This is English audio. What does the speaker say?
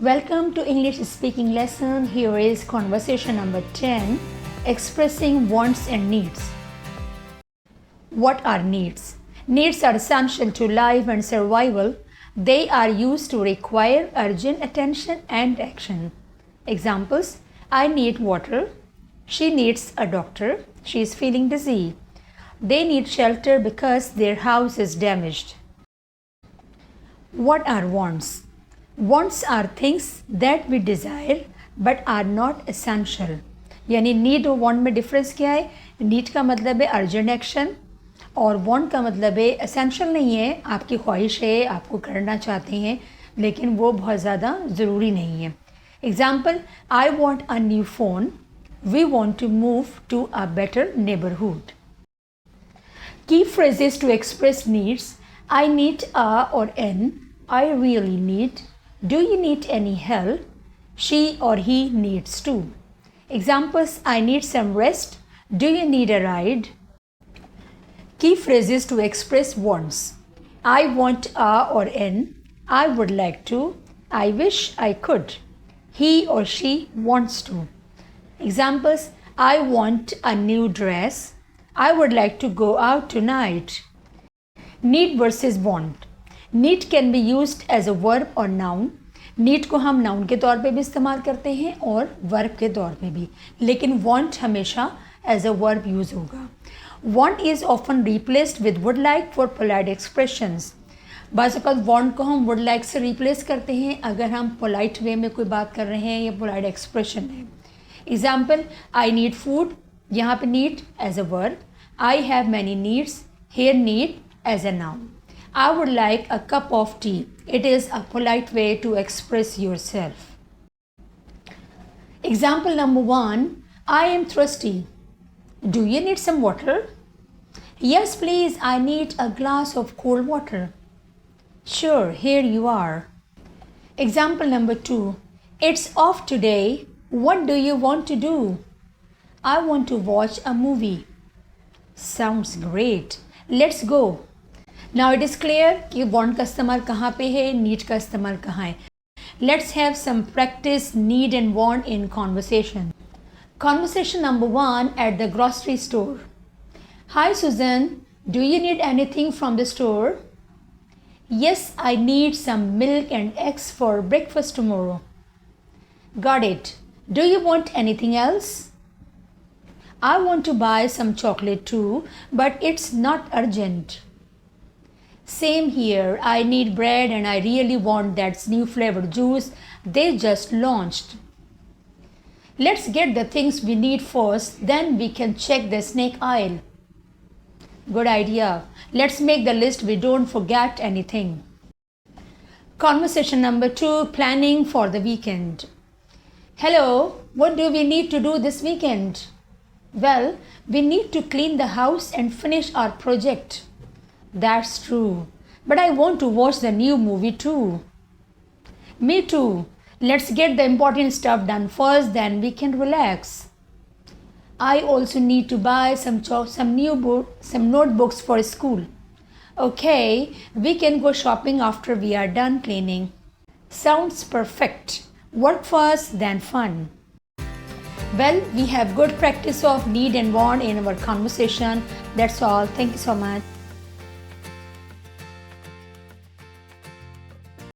Welcome to English speaking lesson. Here is conversation number 10, expressing wants and needs. What are needs? Needs are essential to life and survival. They are used to require urgent attention and action. Examples: I need water. She needs a doctor. She is feeling dizzy. They need shelter because their house is damaged. What are wants? Wants are things that we desire but are not essential. यानी need और want में difference क्या है? Need का मतलब है urgent action और want का मतलब है एसेंशियल नहीं है, आपकी ख्वाहिश है, आपको करना चाहते हैं लेकिन वो बहुत ज़्यादा ज़रूरी नहीं है. Example: I want a new phone. We want to move to a better neighbourhood. Key phrases to express needs: I need a or an. I really need. Do you need any help? She or he needs to. Examples: I need some rest. Do you need a ride? Key phrases to express wants: I want a or an. I would like to. I wish I could. He or she wants to. Examples: I want a new dress. I would like to go out tonight. Need versus want. Need can be used as a verb or noun. Need को हम noun के तौर पे भी इस्तेमाल करते हैं और verb के तौर पे भी, लेकिन want हमेशा as a verb use होगा. Want is often replaced with would like for polite expressions. बाज़ औक़ात want को हम would like से replace करते हैं अगर हम polite way में कोई बात कर रहे हैं या polite expression है. Example: I need food. यहाँ पे need as a verb. I have many needs. Here need as a noun. I would like a cup of tea. It is a polite way to express yourself. Example number 1. I am thirsty. Do you need some water? Yes, please. I need a glass of cold water. Sure, here you are. Example number 2. It's off today. What do you want to do? I want to watch a movie. Sounds great. Let's go. Now it is clear कि want का इस्तेमाल कहाँ पे है, need का इस्तेमाल कहाँ है. Let's have some practice need and want in conversation. Conversation number 1 at the grocery store. Hi Susan, do you need anything from the store? Yes, I need some milk and eggs for breakfast tomorrow. Got it. Do you want anything else? I want to buy some chocolate too, but it's not urgent. Same here. I need bread and I really want that new flavored juice they just launched. Let's get the things we need first, then we can check the snake aisle. Good idea. Let's make the list we don't forget anything. Conversation number 2, planning for the weekend. Hello, what do we need to do this weekend? Well, we need to clean the house and finish our project. That's true. But I want to watch the new movie too. Me too. Let's get the important stuff done first, then we can relax. I also need to buy some notebooks for school. Okay, we can go shopping after we are done cleaning. Sounds perfect. Work first, then fun. Well, we have good practice of need and want in our conversation. That's all. Thank you so much.